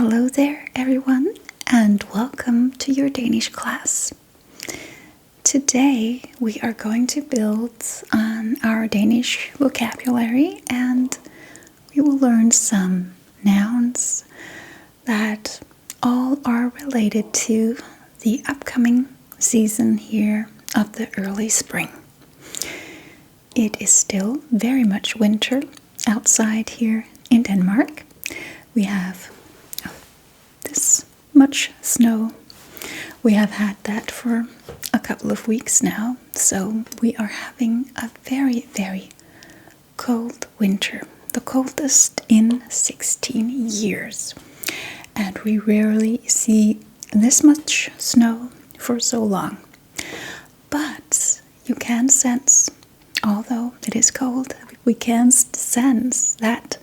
Hello there, everyone, and welcome to your Danish class. Today, we are going to build on our Danish vocabulary, and we will learn some nouns that all are related to the upcoming season here of the early spring. It is still very much winter outside here in Denmark. We have this much snow. We have had that for a couple of weeks now, so we are having a very, very cold winter, the coldest in 16 years. And we rarely see this much snow for so long. But you can sense, although it is cold, we can sense that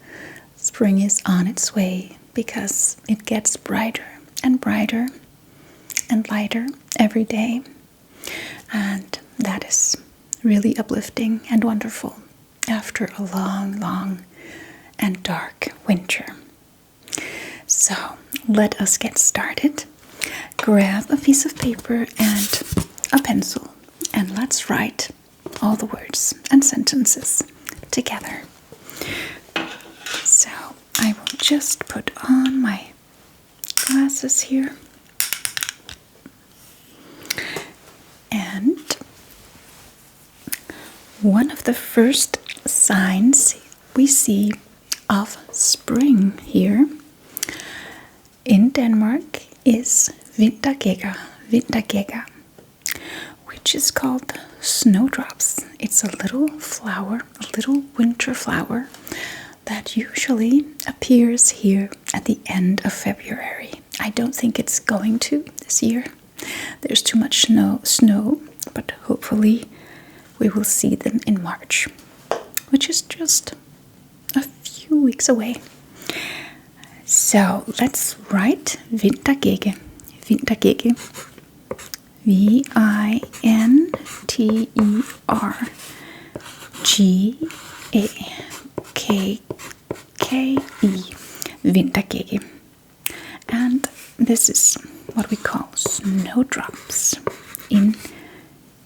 spring is on its way because it gets brighter and brighter and lighter every day. And that is really uplifting and wonderful after a long, long and dark winter. So let us get started. Grab a piece of paper and a pencil, and let's write all the words and sentences together. So I will just put on my glasses here. And one of the first signs we see of spring here in Denmark is vintergækker, which is called snowdrops. It's a little flower, a little winter flower that usually appears here at the end of February. I don't think it's going to this year. There's too much snow, but hopefully we will see them in March, which is just a few weeks away. So let's write vintergækker. Vintergækker. V-I-N-T-E-R-G-A-K-K-E. Vintergækker. And this is what we call snowdrops in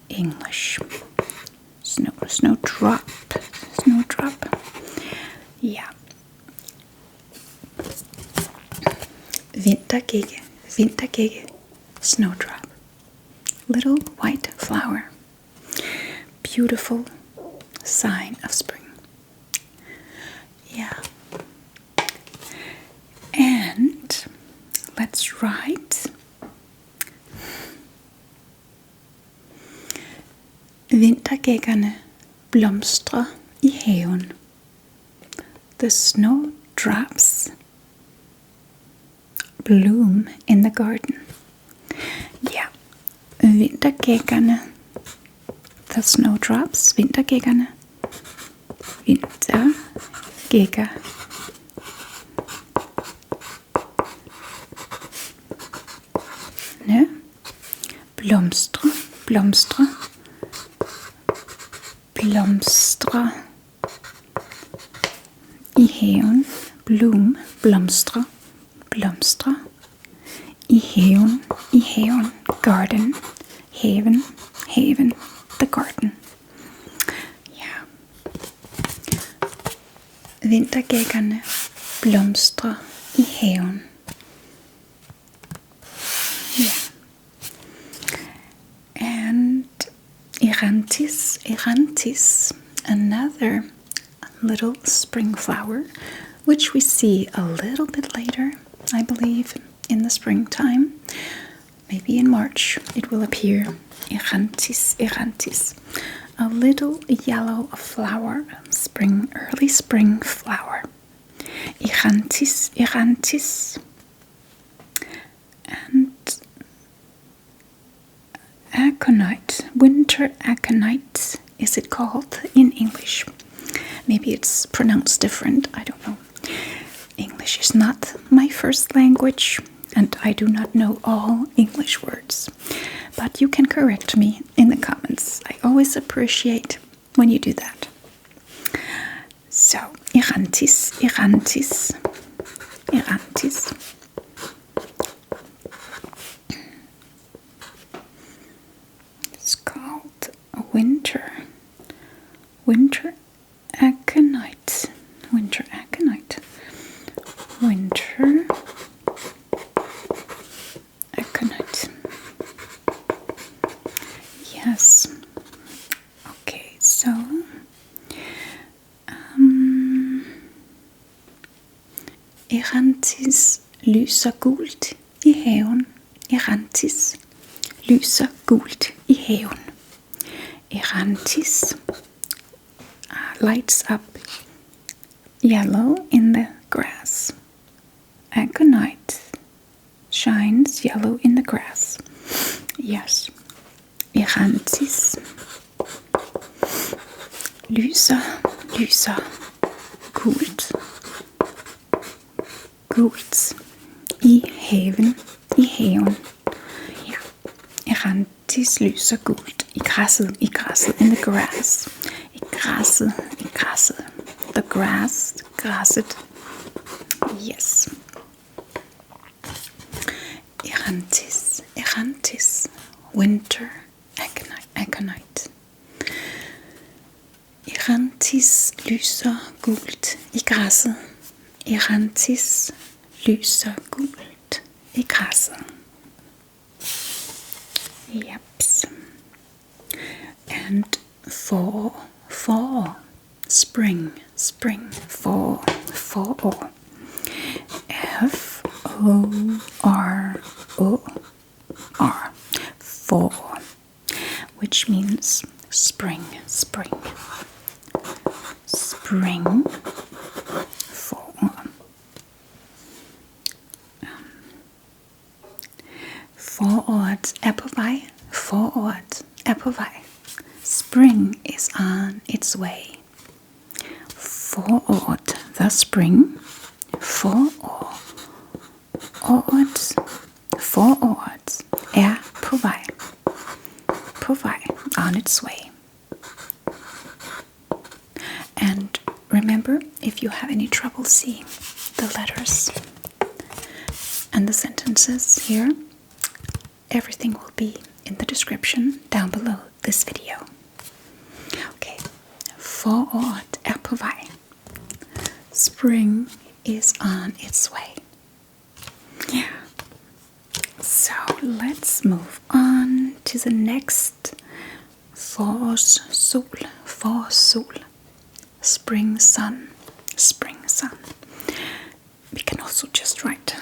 English. Snowdrop. Yeah. Vintergækker, snowdrop. Little white flower. Beautiful sign of spring. Yeah. And let's write Vintergækkerne blomstrer i haven. The snowdrops bloom in the garden. Yeah. Vintergækkerne. The snowdrops. Vintergækkerne. Vintergækker. Ne? Blomstre. Blomstre. Blomstre. I haven. Bloom. Blomstre. Blomstre. I haven. I haven. Garden. Haven. Haven. The garden. Ja. Vintergækkerne blomstrer i haven. Yeah. And Erantis, another little spring flower, which we see a little bit later, I believe, in the springtime. Maybe in March it will appear. Erantis, a little yellow flower, early spring flower. Erantis. And aconite, winter aconite, is it called in English? Maybe it's pronounced different, I don't know. English is not my first language, and I do not know all English words. But you can correct me in the comments. I always appreciate when you do that. So, Erantis. winter aconite. Yes. Okay, so Erantis lyser gult i haven. Erantis lyser gult i haven. Erantis lights up yellow in the grass. Aconite shines yellow in the grass. Yes. Erantis lyser gult i haven. Ja. Erantis lyser gult i græsset, in the grass. I græsset. The grass, græsset. Yes. Erantis, winter aconite. Erantis lyser gult i græsset. Erantis lyser gult i græsset. Yeps. And fall, spring, fall. F-O-R-O-R, fall, which means spring, fall. Foråret er på vej. Spring is on its way. Foråret, the spring. Foråret er på vej. On its way. And remember, if you have any trouble seeing the letters and the sentences here, everything will be in the description down below this video. Okay. Foråret er på vej. Spring is on its way. Yeah. So let's move on to the next. Forårssol. Spring sun. We can also just write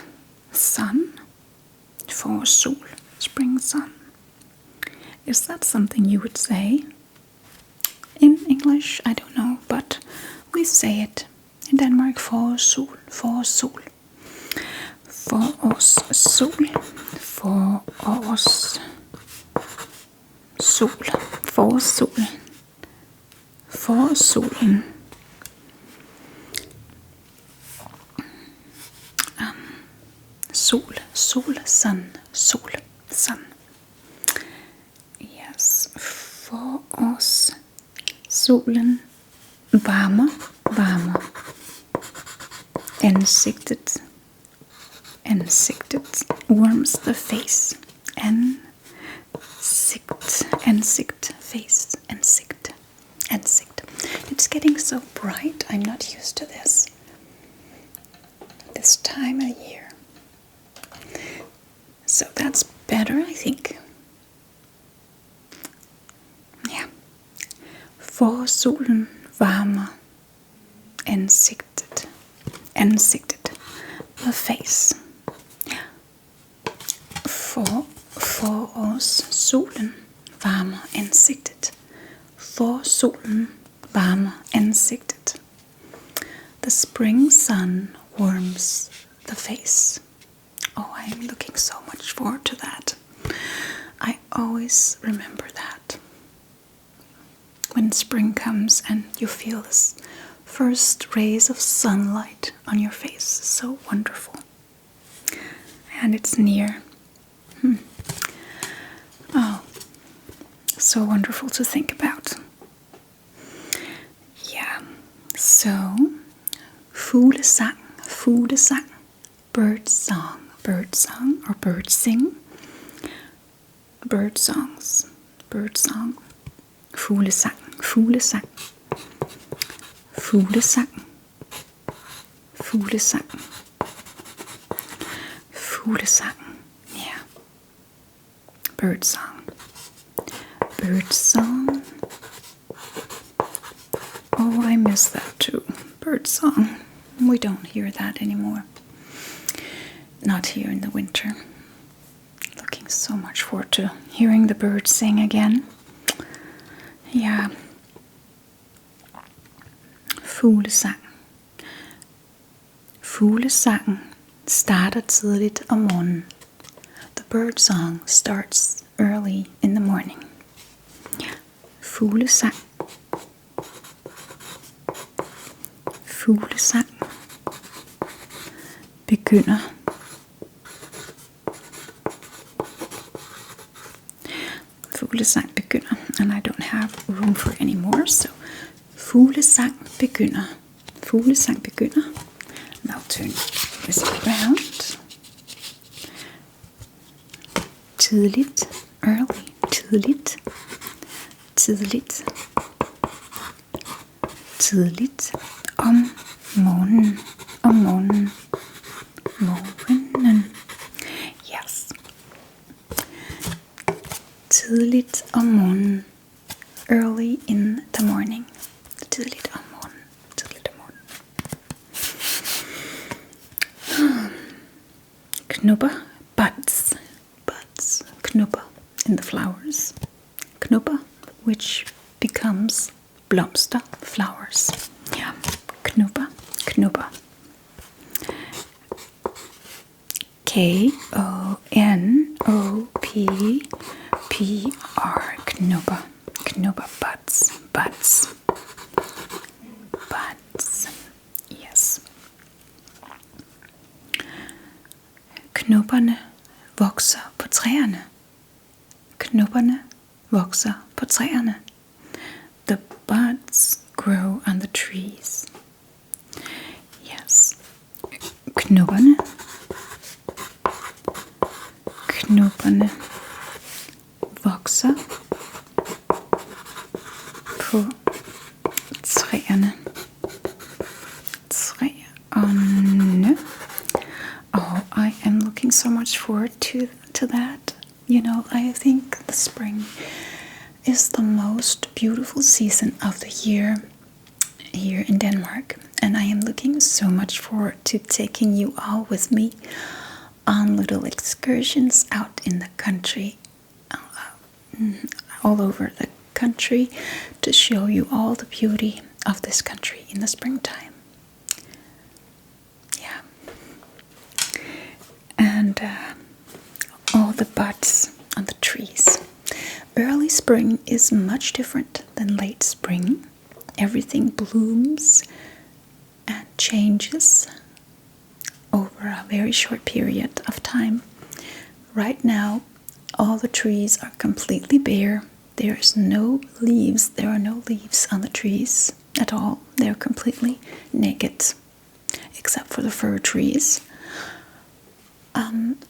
sun. Forårssol. Spring sun. Is that something you would say in English? I don't know, but we say it in Denmark. Forårssol. Forårssolen. Sun. Yes, forårssolen varmer ansigtet, warms the face, face. It's getting so bright. I'm not used to this time of year. So that's better, I think. Yeah. Forårssolen varmer ansigtet, the face. Forårssolen varmer ansigtet. Forårssolen varmer ansigtet. The spring sun warms the face. Oh, I'm looking so much forward to that. I always remember that. When spring comes and you feel this first rays of sunlight on your face. So wonderful. And it's near. Oh, so wonderful to think about. Yeah. So, fuglesang. Birdsong or birdsing. Birdsong. Fuglesang. Fuglesang. Yeah. Birdsong. Birdsong. Oh, I miss that too. Birdsong. We don't hear that anymore. Not here in the winter. Looking so much forward to hearing the birds sing again. Yeah. Fuglesang. Fuglesangen starter tidligt om morgenen. The bird song starts early in the morning. Fuglesang. Fuglesang begynder. Fuglesang begynder, and I don't have room for any more, so fuglesang begynder. Fuglesang begynder. Now turn this around. Tidligt, early, tidligt, tidligt, tidligt, om morgenen, om morgenen, morgenen. Yes. Tidligt om morgenen, early in the morning. Tidligt om morgenen, tidligt om morgenen. Knupper, buds, buds, knupper in the flowers. Knupper, which becomes blomster flowers. Yeah, knupper, knupper. K-O-N-O-P-P-R, knupper, knupper, buds, buds, buds. Yes. Knopperne vokser på træerne. Knopperne vokser på træerne. The buds grow on the trees. Yes. Knopperne. Knopperne vokser på træerne. Træerne. Oh, I am looking so much forward to that. You know, I think the spring is the most beautiful season of the year here in Denmark. And I am looking so much forward to taking you all with me on little excursions out in the country, all over the country, to show you all the beauty of this country in the springtime. Yeah. And all the buds on the trees. Early spring is much different than late spring. Everything blooms and changes over a very short period of time. Right now, all the trees are completely bare. There are no leaves on the trees at all. They're completely naked, except for the fir trees. And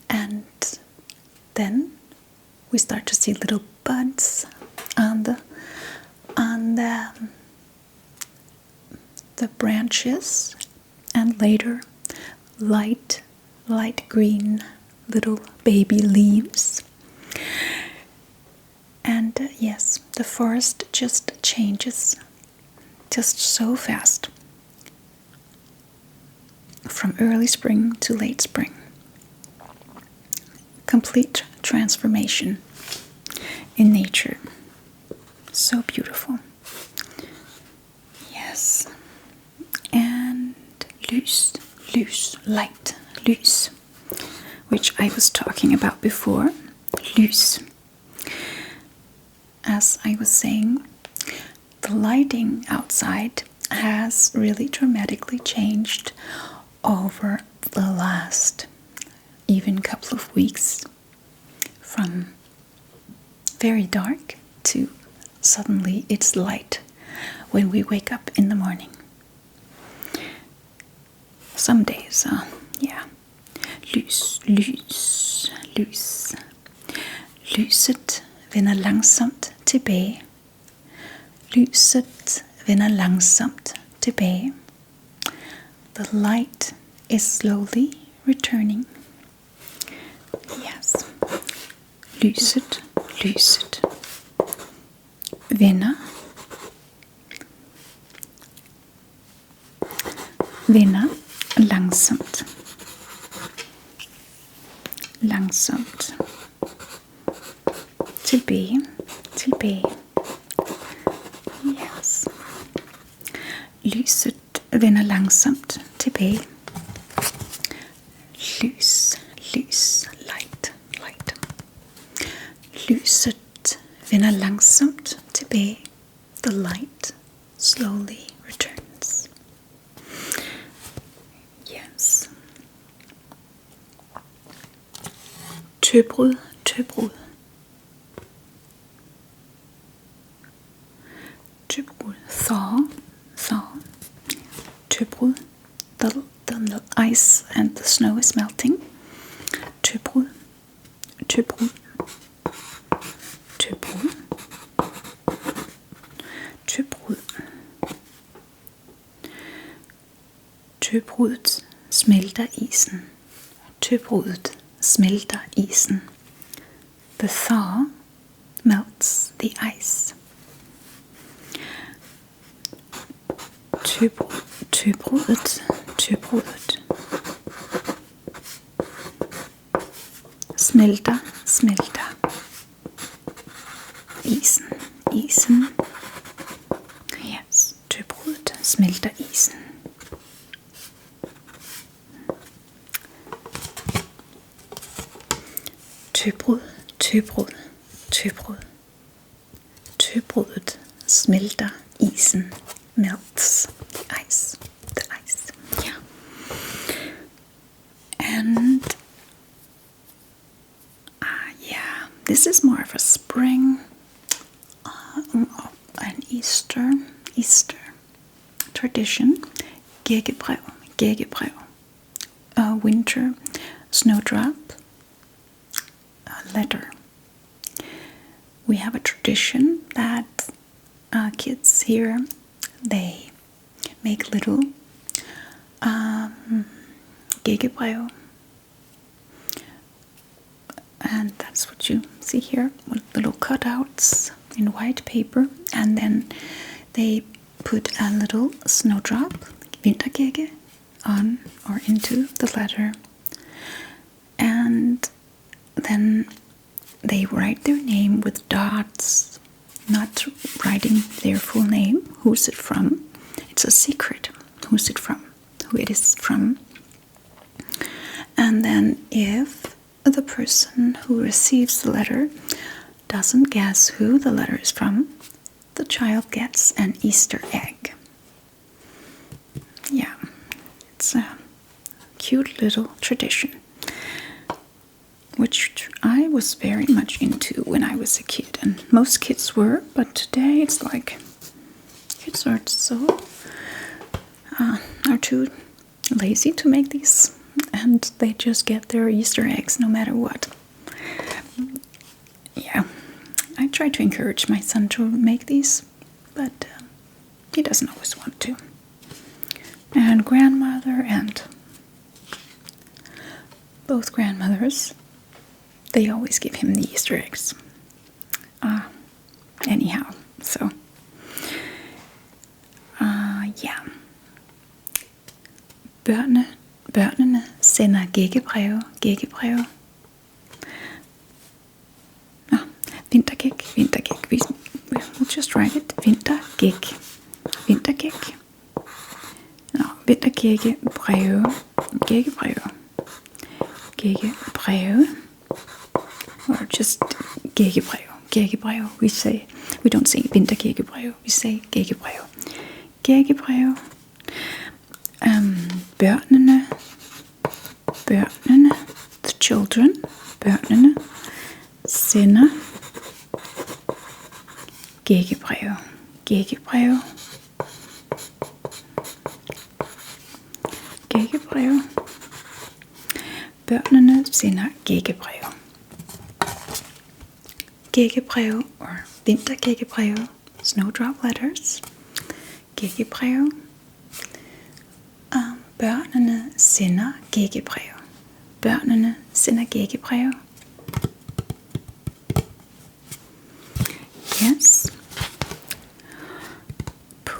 then we start to see little buds on the branches, and later light green little baby leaves. And yes, the forest just changes just so fast from early spring to late spring. Complete transformation in nature. So beautiful. Yes. And lys, light, lys, which I was talking about before. Lys. As I was saying, the lighting outside has really dramatically changed over the last even couple of weeks, from very dark to suddenly it's light when we wake up in the morning. Some days, yeah. Lys. Lyset vender langsomt tilbage. Lyset vender langsomt tilbage. The light is slowly returning. lyset, lyset. Vender, vender langsomt, langsomt. Tilbage, tilbage. Yes. Lyset vender langsomt tilbage. Lys, lys, light, light. Lyset vender langsomt tilbage. The light slowly returns. Yes. Tøbrud, tøbrud. Tøbrud, thaw, thaw. Tøbrud, the ice and the snow is melting. Tøbrud, tøbrud, tøbrud, tøbrud. Tøbruddet smelter isen. Tøbruddet smelter isen. The thaw melts the ice. Tøbruddet, tøbruddet. Smelter, smelter. Isen, isen. Yes, tøbruddet smelter isen. Tøbrud, tøbrud, tøbrud. Tøbruddet smelter isen. Melts the ice, the ice. Yeah. And yeah, this is more of a spring, an Easter tradition. Gækkebrev, gækkebrev. Winter snowdrop. Letter. We have a tradition that kids here, they make little gækkebrev, and that's what you see here, with little cutouts in white paper, and then they put a little snowdrop, vintergække, on or into the letter, and then they write their name with dots, not writing their full name. Who's it from? It's a secret. Who's it from? Who it is from. And then if the person who receives the letter doesn't guess who the letter is from, the child gets an Easter egg. Yeah, it's a cute little tradition, which I was very much into when I was a kid, and most kids were, but today it's like kids are too lazy to make these, and they just get their Easter eggs no matter what. Yeah, I try to encourage my son to make these, but he doesn't always want to. And grandmother and both grandmothers, they always give him the Easter eggs. Anyhow, so yeah. Børnene sender gækkebreve, gækkebreve. Vintergæk, vintergæk. We'll just write it. Vintergæk, vintergæk. No, vintergækkebreve, gækkebreve, gækkebreve. Or just gækkebrev, gækkebrev. We don't say vintergækkebrev, we say gækkebrev. Gækkebrev. Børnene, the children, børnene sender gækkebrev, gækkebrev, gækkebrev. Børnene sender gækkebrev. Gækkebrev or vintergækkebrev, snowdrop letters. Gækkebrev. Børnene sender gækkebrev. Børnene sender gækkebrev.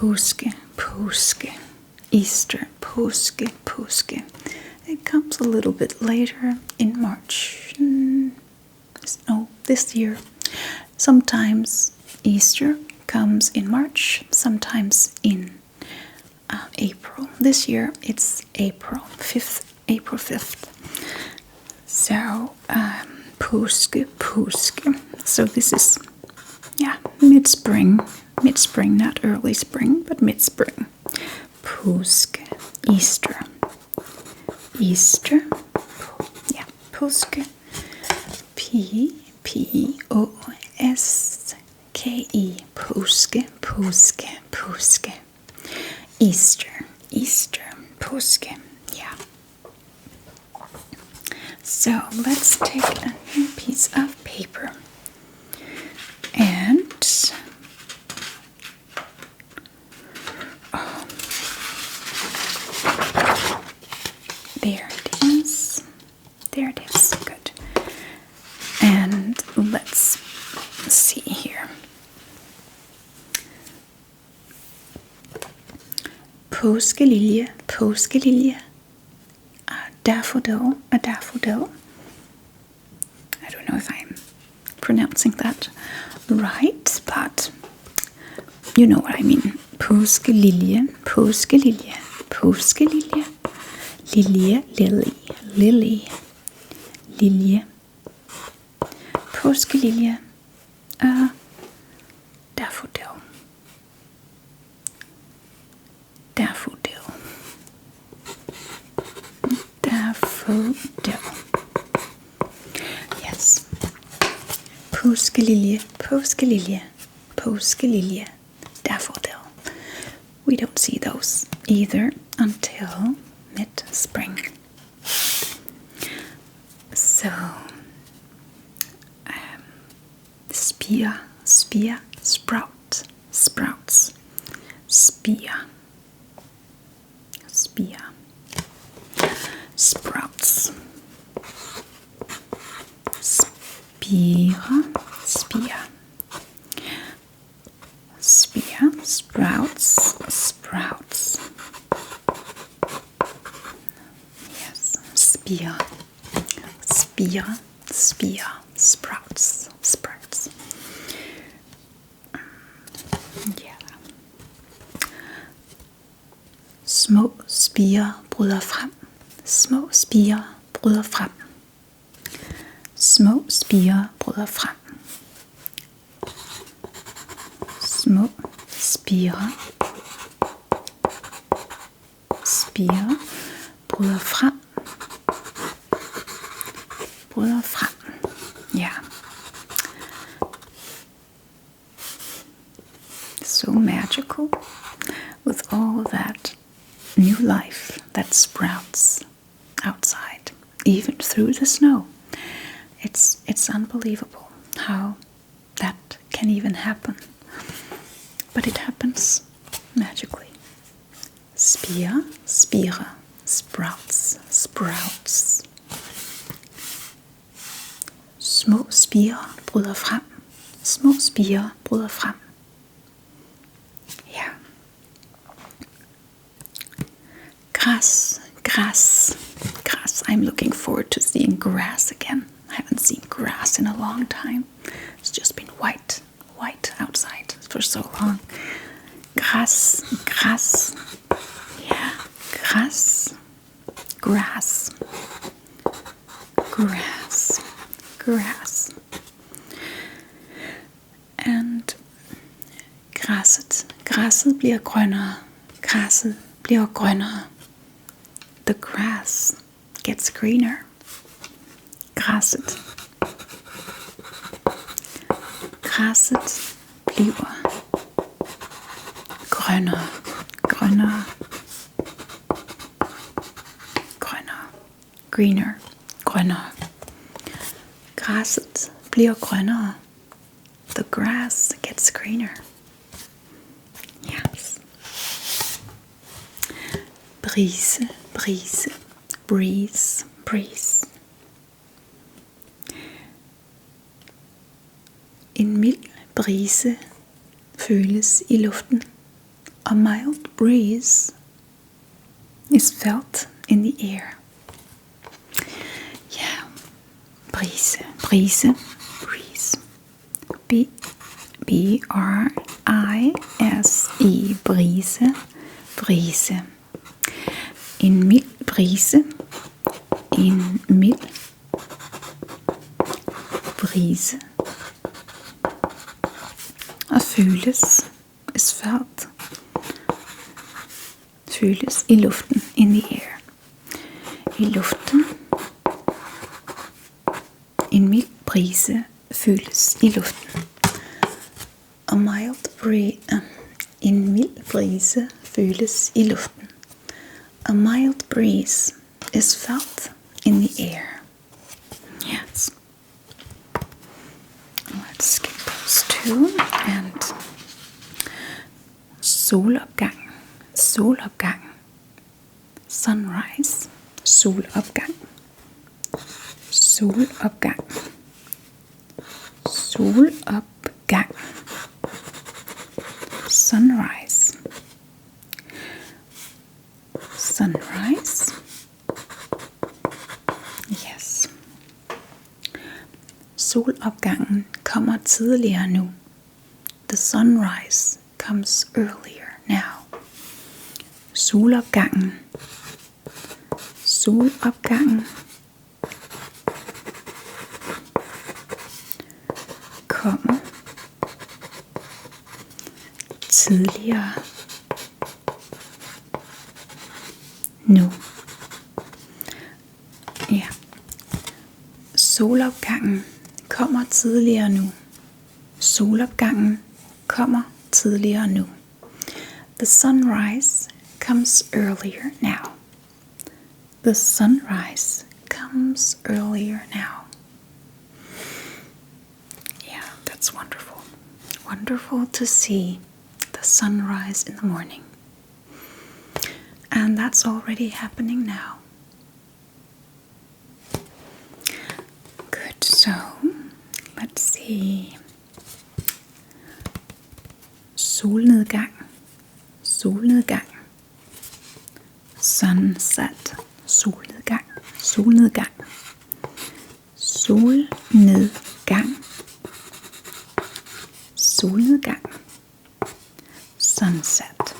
påske, påske. Easter, påske, påske. It comes a little bit later in March. No, this year. Sometimes Easter comes in March, sometimes in April. This year it's April 5th. April 5th. So, påske, påske. So this is, mid-spring. Mid-spring, not early spring, but mid-spring. Påske, Easter. Easter. Yeah, påske. P-O-S-K-E. Påske, påske, påske. Easter, Easter, påske. Yeah. So let's take a new piece of paper. And there it is. There it is. Good. And let's see here. Påskelilje, påskelilje. A daffodil, a daffodil. I don't know if I'm pronouncing that right, but you know what I mean. Påskelilje, påskelilje, påskelilje. Lilje, lily, lily, lilje. Påskelilje, a daffodil. Daffodil. Daffodil. Yes. Påskelilje, påskelilje, påskelilje, daffodil. We don't see those either until mid-spring. So, spire, spire, sprout, sprouts, spire, spire, sprouts, spire, spire, spire, sprouts, sprouts. Yes, spire, spire, spire, sprouts, sprouts. Yeah. Små spirer bryder frem. Små spirer bryder frem. Små spirer bryder frem. Små spirer. Spirer bryder frem. Bryder frem. Yeah. So magical with all that new life that sprouts outside, even through the snow. It's unbelievable how that can even happen. But it happens magically. Spire, spire, sprouts, sprouts. Små spirer bryder frem. Små spirer bryder frem. Ja. Grass, grass, grass. I'm looking forward to seeing grass again. I haven't seen grass in a long time. It's just been white outside for so long. Grass, grass. Yeah, grass, grass, grass, grass. And græsset bliver grønnere. Græsset bliver grønnere. The grass gets greener. Græsset bliver grønnere, grønnere, grønnere, greener, grønnere. Græsset bliver grønnere. The grass gets greener. Yes. Brise, brise, breeze, breeze. En mild brise føles i luften. A mild breeze is felt in the air. Yeah, brise, brise, breeze. B-R-I-S-E, brise, brise. En mild brise, en mild brise. Og føles, is felt, føles i luften, in the air. I luften. En mild brise føles i luften. A mild breeze. En mild brise føles i luften. A mild breeze is felt in the air. Yes. Let's skip those two. And solopgang. Solopgang. Sunrise. Solopgang. Solopgang. Solopgang. Sunrise. Sunrise. Yes. Solopgangen kommer tidligere nu. The sunrise comes earlier now. Solopgangen. Solopgangen kommer tidligere nu. Ja. Solopgangen kommer tidligere nu. Solopgangen kommer tidligere nu. The sunrise comes earlier now. The sunrise comes earlier now. Yeah, that's wonderful. Wonderful to see the sunrise in the morning. And that's already happening now. Good, so let's see. Solnedgang. Solnedgang. Sunset. Solnedgang. Solnedgang. Solnedgang. Solnedgang. Sunset.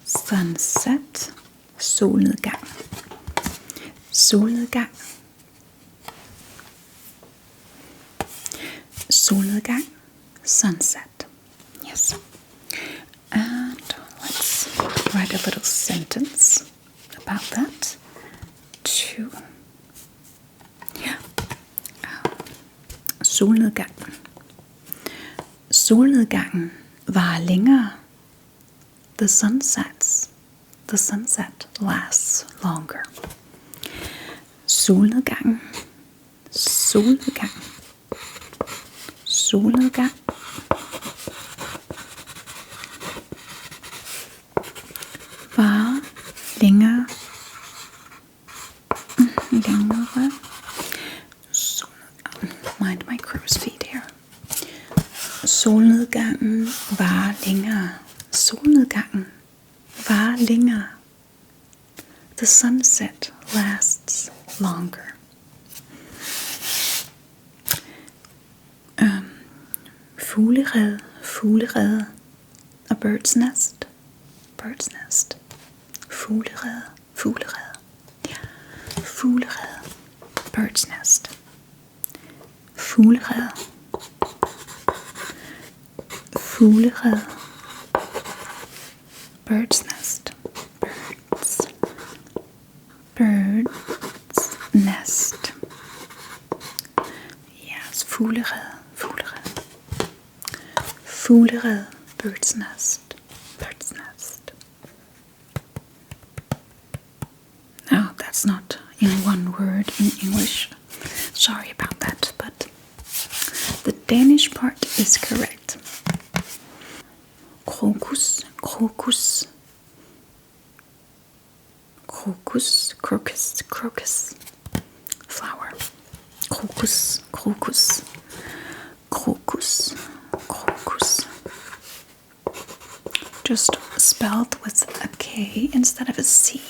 Sunset. Solnedgang. Solnedgang. Solnedgang. Sunset. Yes. And let's write a little sentence about that too. Yeah. Solnedgangen. Solnedgangen varer længere. The sunset lasts longer. Solnedgangen. Solnedgangen. Solnedgang. Varer længere. Længere. Mind my crow's feet here. Solnedgangen varer længere. Solnedgangen varer længere. The sunset lasts longer. Fuglerede, fuglerede. A bird's nest. Bird's nest. Fuglerede, fuglerede. Yeah. Fuglerede. Bird's nest. Fuglerede. Fuglerede. Bird's nest. Bird's nest. Yes, fuglerede, fuglerede. Fuglerede, bird's nest. Bird's nest. Now, that's not in one word in English. Sorry about that, but the Danish part is correct. Crocus, crocus. Crocus, crocus, crocus. Flower. Crocus, crocus. Crocus, crocus. just spelled with a K instead of a C.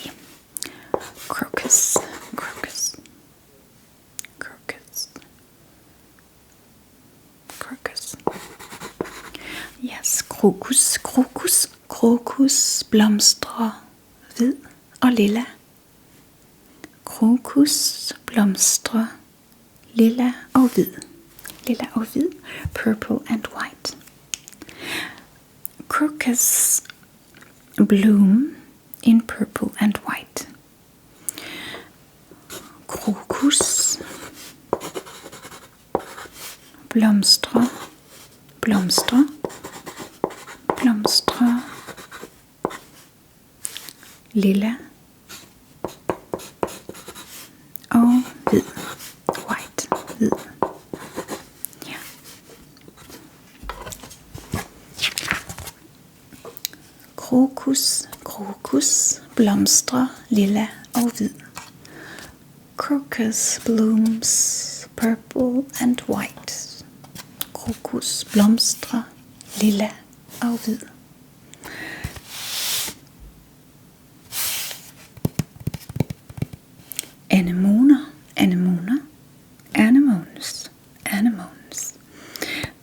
Crocus, crocus, crocus, crocus. Yes, crocus, crocus, crocus, blomstrer, hvid og lilla. Crocus, blomstrer, lilla og hvid. Lilla og hvid, purple and white. Crocus bloom in purple and white. Crocus blomstrer, blomstrer, blomstrer, lilla og hvid. White, hvid. Ja. Crocus, crocus, blomstrer, lilla og hvid. Crocus blooms purple and white. Crocus blomstrer, lilla og hvid. Anemoner, anemoner, anemones, anemones.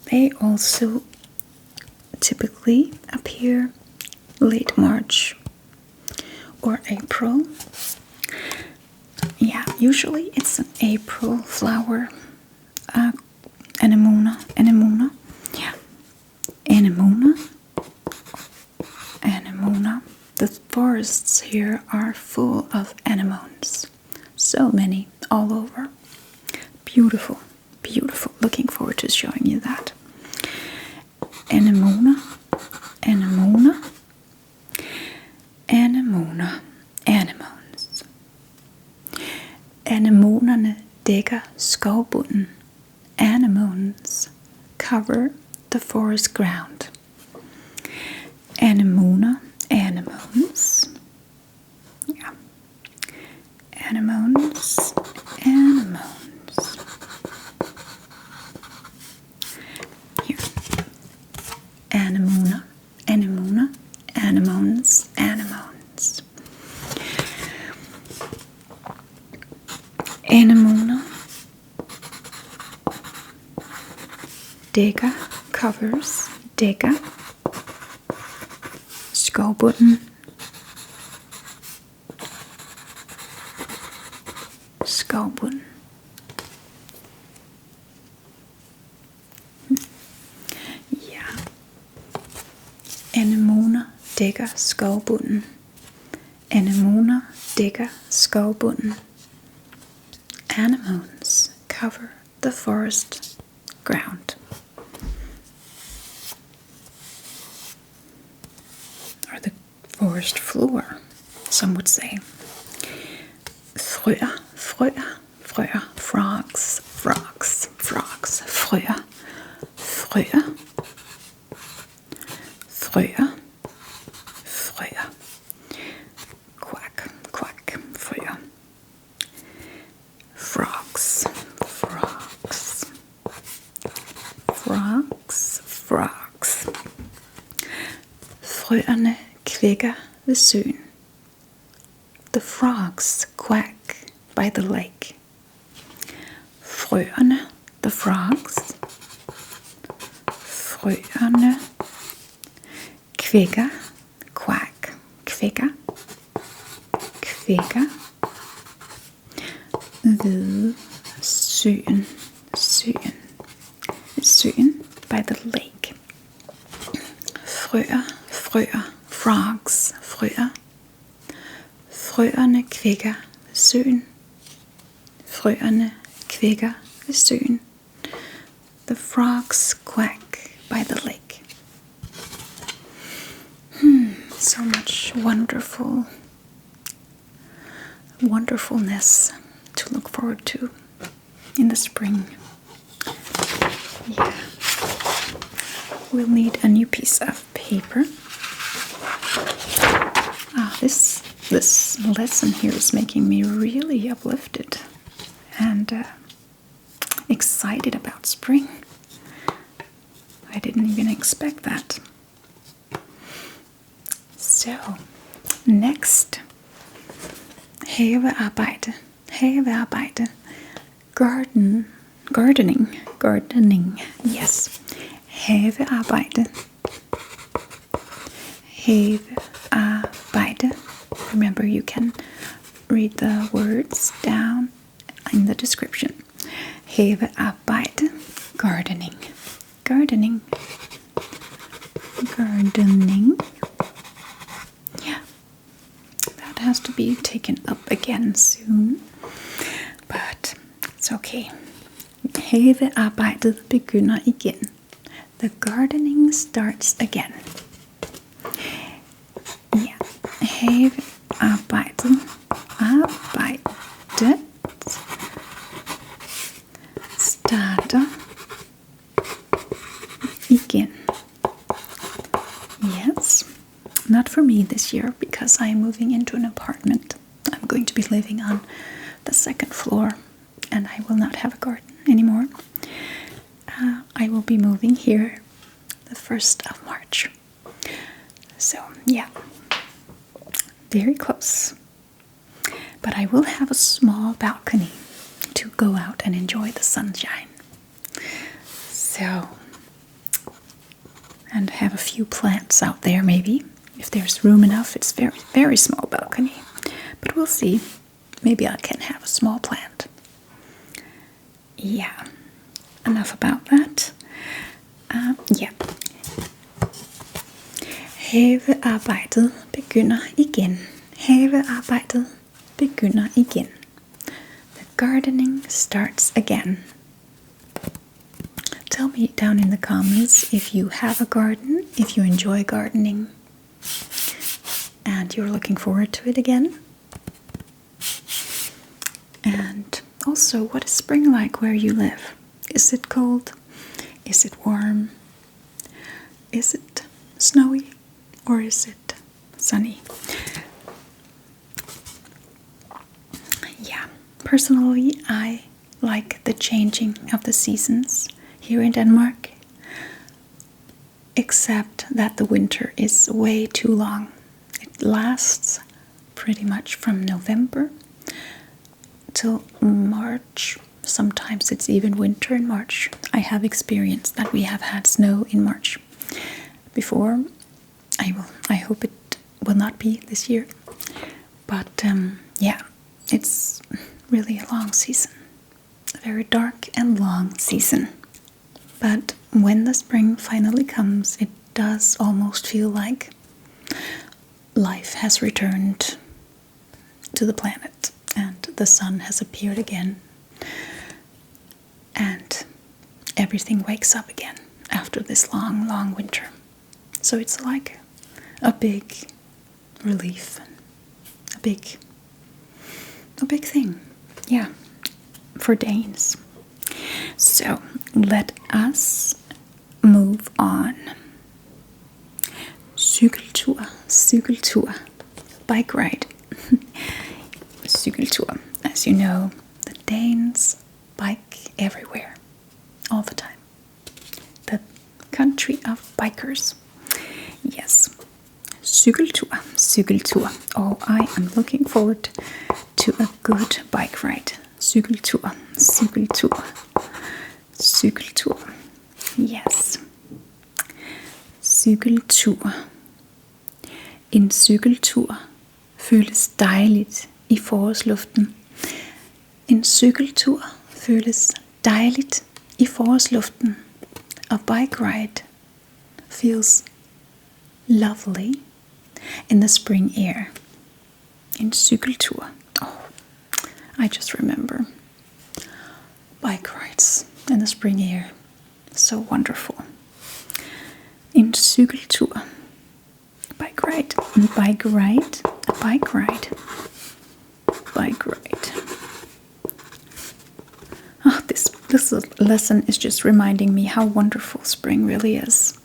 They also typically appear late March or April. Yeah, usually it's an April flower. Anemone, anemone. Yeah, anemone, anemone. The forests here are full of anemones. So many all over. Beautiful, beautiful. Looking forward to showing you that. Anemone, anemone, anemone, anemones. Anemonerne dækker skovbunden. Anemones cover the forest ground. Anemoner, anemones. Yeah. Anemones, anemones. Here. Anemoner, anemoner, anemones, anemones. Anemoner dækker, covers, dækker skovbunden. Skovbunden. Ja. Anemoner dækker skovbunden. Anemoner dækker skovbunden. Anemones cover the forest ground. Or the forest floor, some would say. Frøer, frøer, frøer, frogs, frogs, frogs, frøer, frøer, frøer, frøer, quack, quack, frøer, frogs, frogs, frogs, frogs. Frøerne kvækker ved søen. The frogs quack by the lake. Frøerne, the frogs. Frøerne kvækker, quack, kvækker, kvækker ved søen, søen, søen by the lake. Frøer, frøer, frogs, frøer. Frøerne kvækker ved søen. Frøerne kvækker ved søen. The frogs quack by the lake. So much wonderfulness to look forward to in the spring. Yeah. We'll need a new piece of paper. This lesson here is making me really uplifted and excited about spring. I didn't even expect that. So, next. Havearbejde. Havearbejde. Gardening. Yes. Havearbejde. Havearbejde. Remember, you can read the words down in the description. Havearbejde. Gardening. Yeah. That has to be taken up again soon. But it's okay. Havearbejdet begynder igen. The gardening starts again. Yeah. Havearbejdet. Arbejdet starter igen. Yes. Not for me this year because I am moving into an apartment. I'm going to be living on the second floor and I will not have a garden anymore. I will be moving here the 1st of March. So, yeah. Very close. But I will have a small balcony to go out and enjoy the sunshine. So, and have a few plants out there maybe. If there's room enough, it's very, very small balcony. But we'll see. Maybe I can have a small plant. Yeah. Enough about that. Yeah. Havearbejdet begynder igen. Havearbejdet begynder igen. The gardening starts again. Tell me down in the comments if you have a garden, if you enjoy gardening, and you're looking forward to it again. And also, what is spring like where you live? Is it cold? Is it warm? Is it snowy? Or is it sunny? Yeah, personally, I like the changing of the seasons here in Denmark, except that the winter is way too long. It lasts pretty much from November till March. Sometimes it's even winter in March. I have experienced that we have had snow in March before. I hope it will not be this year. But yeah, it's really a long season. A very dark and long season. But when the spring finally comes, it does almost feel like life has returned to the planet and the sun has appeared again. And everything wakes up again after this long, long winter. So it's like a big relief, a big thing, yeah, for Danes. So let us move on. Cykeltur, bike ride. Cykeltur, as you know, the Danes bike everywhere, all the time. The country of bikers. Yes. Cykeltur. Oh, I am looking forward to a good bike ride. Cykeltur. Yes. Cykeltur. En cykeltur føles dejligt i forårsluften. En cykeltur føles dejligt i forårsluften. A bike ride feels lovely in the spring air. En cykeltur. Oh, I just remember bike rides in the spring air. So wonderful. En cykeltur. Bike ride. Bike ride. Bike ride. Bike ride. Oh, this lesson is just reminding me how wonderful spring really is.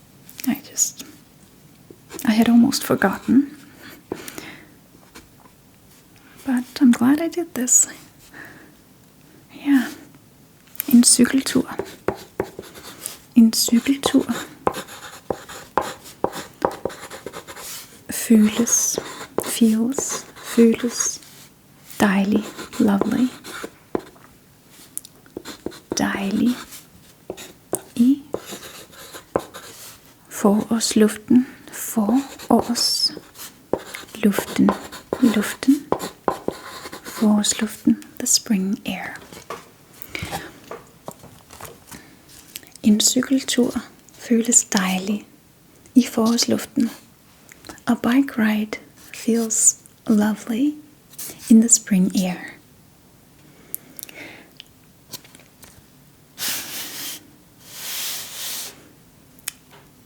I had almost forgotten. But I'm glad I did this. Yeah. En cykeltur. En cykeltur føles, feels, føles, dejlig, lovely, dejlig, i forårsluften, forårsluften, luften, forårsluften, the spring air. En cykeltur føles dejlig i forårsluften. A bike ride feels lovely in the spring air.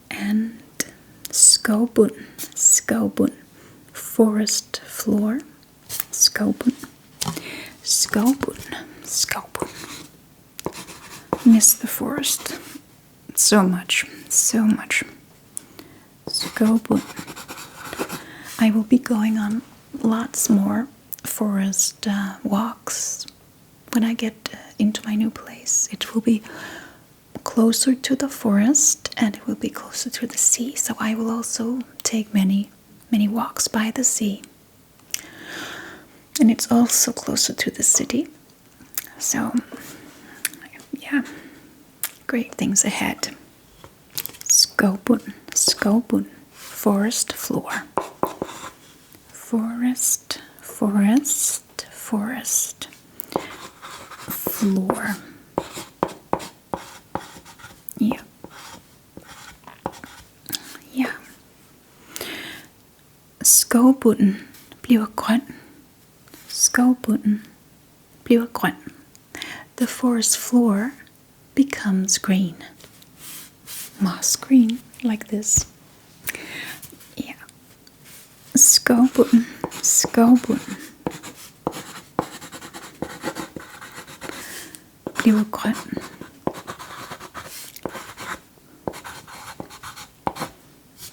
And skovbund, skovbund, forest floor, skovbund, skovbund, skovbund. Miss the forest so much, so much. Skovbund. I will be going on lots more forest walks when I get into my new place. It will be closer to the forest and it will be closer to the sea, so I will also take many walks by the sea. And it's also closer to the city, so yeah, great things ahead. Skovbund, skovbund, forest floor. Forest, forest, forest, floor. Ja. Ja. Skovbunden bliver grøn. Skovbunden bliver grøn. The forest floor becomes green. Moss green, like this. Yeah. Skovbunden, skovbunden bliver grøn.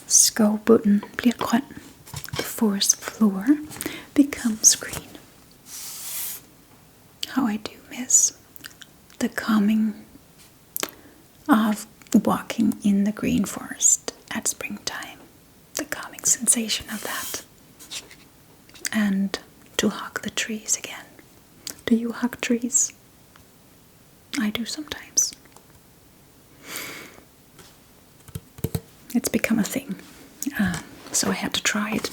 Skovbunden bliver grøn. The forest floor becomes green. How I do miss the calming of walking in the green forest at springtime. The calming sensation of that. And to hug the trees again. Do you hug trees? I do sometimes. It's become a thing. So I had to try it.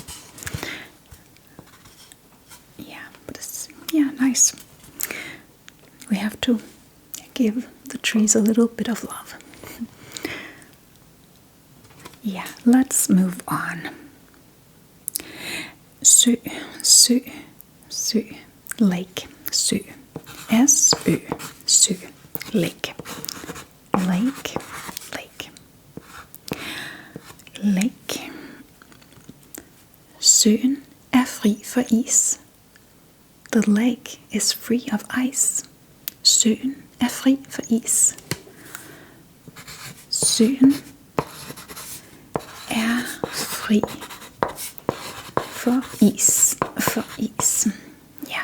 Yeah, but it's nice. We have to give the trees a little bit of love. Yeah, let's move on. Sø, sø, sø, lake, sø. S-ø, sø, lake. Lake, lake. Lake. Søen er fri for is. The lake is free of ice. Søen er fri for is. Søen er fri for is. For is. Ja.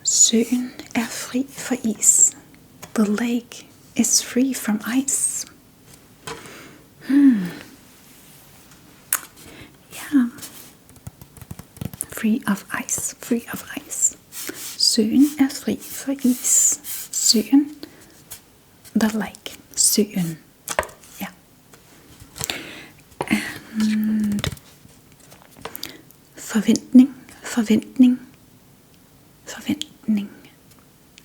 Søen er fri for is. The lake is free from ice. Yeah. Free of ice. Free of ice. Søen er fri for is. Søen. The lake. Søen. Yeah. And forventning. Forventning. Forventning.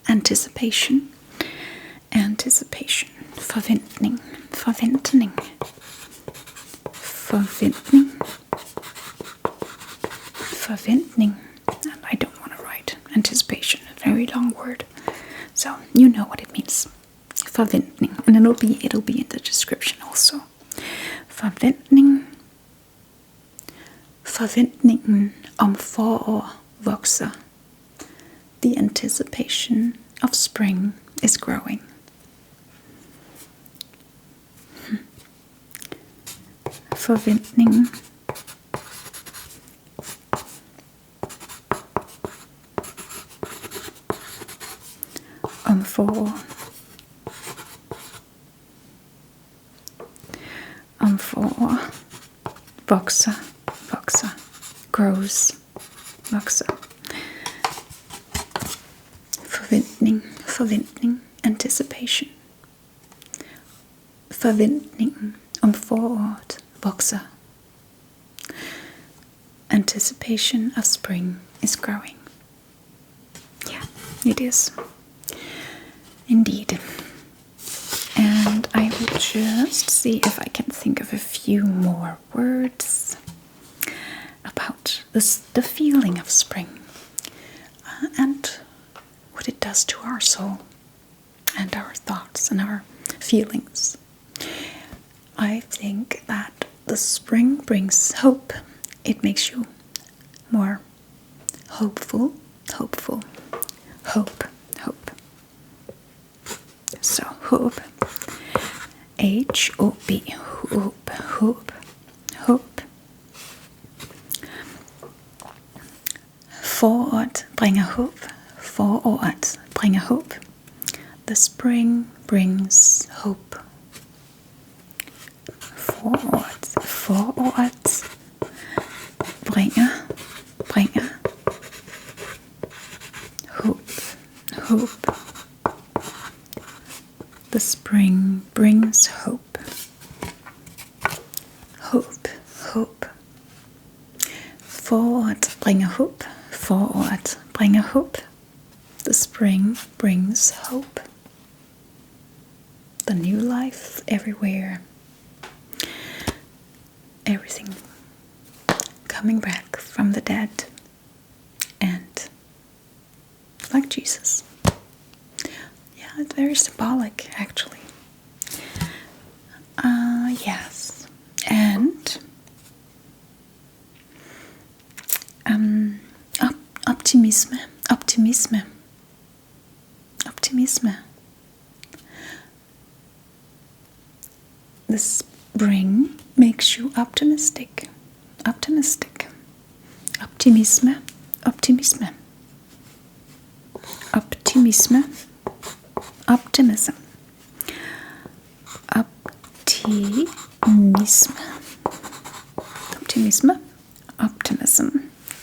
Anticipation. Anticipation. Forventning. Forventning. Forventning. Forventning. I don't want to write anticipation, a very long word. So you know what it means. Forventning. And it'll be in the description also. Forventning. Forventningen om forår vokser. The anticipation of spring is growing. Forventningen. Om forår. Om forår vokser, vokser, grows, vokser. Forventning, forventning, anticipation. Forventningen om foråret vokser. Anticipation of spring is growing. Yeah, it is. Indeed. And I will just see if I can think of a few more words about the feeling of spring and what it does to our soul and our thoughts and our feelings. I think that the spring brings hope. It makes you more hopeful, hopeful, hope, hope. So hope, H-O-P, hope, hope, hope. Foråret bringer håb. Foråret bringer håb. The spring brings hope. Foråret bringer håb. The spring brings hope. Hope. Foråret bringer håb. Foråret bringer håb. The spring brings hope. The new life everywhere. Everything coming back from the dead. And like Jesus. Yeah, it's very symbolic actually. Yes. And optimisme. The spring makes you optimistic.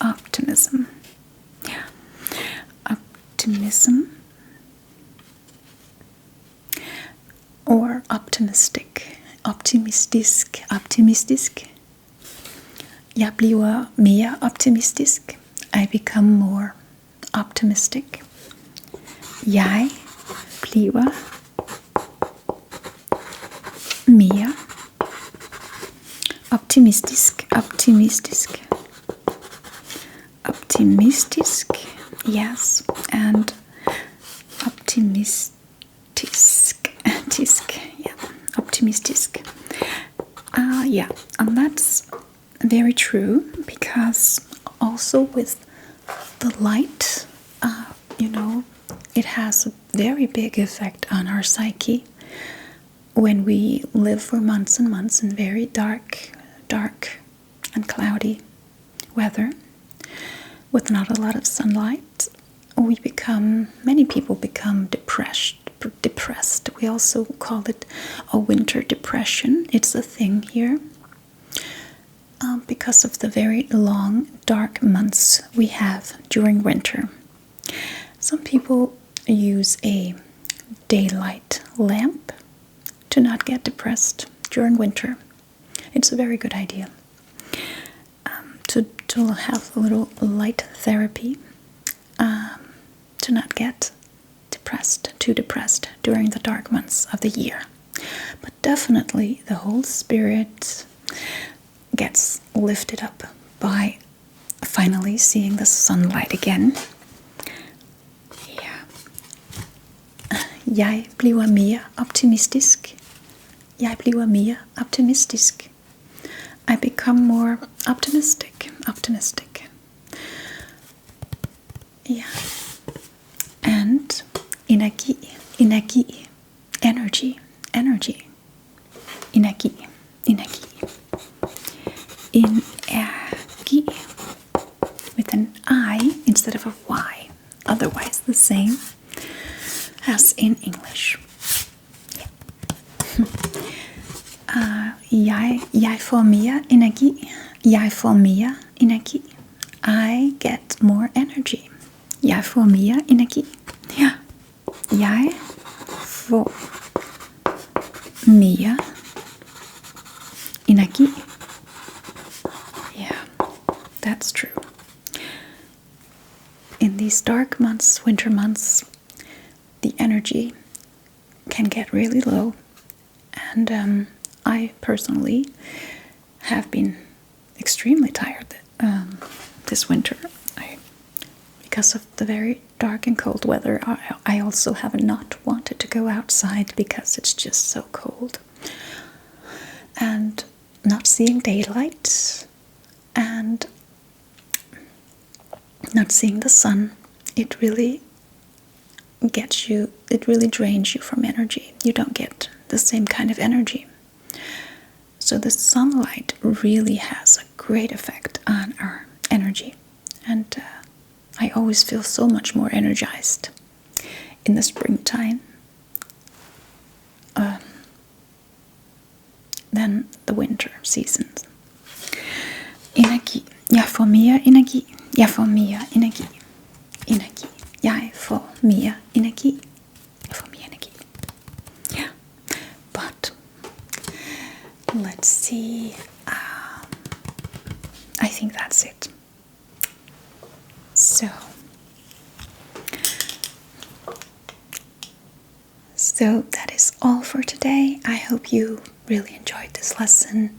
Optimism. Yeah. Optimism. Or optimistic. Optimistisk. Jeg bliver mere optimistisk. I become more optimistic. Jeg bliver mere optimistisk. Yes, and optimistisk. Optimistic. Yeah, and that's very true because also with the light, it has a very big effect on our psyche when we live for months and months in very dark and cloudy weather with not a lot of sunlight. Many people become depressed. We also call it a winter depression. It's a thing here because of the very long, dark months we have during winter. Some people use a daylight lamp to not get depressed during winter. It's a very good idea to have a little light therapy to not get too depressed during the dark months of the year. But definitely the whole spirit gets lifted up by finally seeing the sunlight again. Yeah. Jeg bliver mere optimistisk. I become more optimistic. Yeah. And energy. With an I instead of a Y. Otherwise the same as in English. Yeah. Jeg får mere energi. Jeg får mere energi. I get more energy. Jeg får mere energi. Ja. Jeg får mere energi. Yeah, that's true. In these dark months, winter months, the energy can get really low. And I personally have been extremely tired this winter. Because of the very dark and cold weather, I also have not wanted to go outside because it's just so cold. And not seeing daylight and not seeing the sun, it really drains you from energy. You don't get the same kind of energy. So the sunlight really has a great effect on our energy. And I always feel so much more energized in the springtime than the winter seasons. Energi. Jeg får mere energi. Jeg får mere energi. Energi. Jeg får mere energi. Jeg får mere energi. Yeah. But let's see. I think that's it. So that is all for today. I hope you really enjoyed this lesson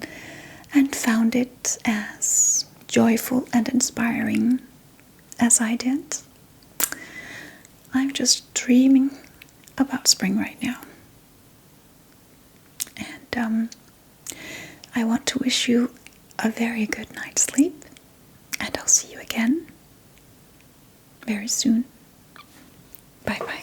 and found it as joyful and inspiring as I did. I'm just dreaming about spring right now. And I want to wish you a very good night's sleep. And I'll see you again very soon. Bye bye.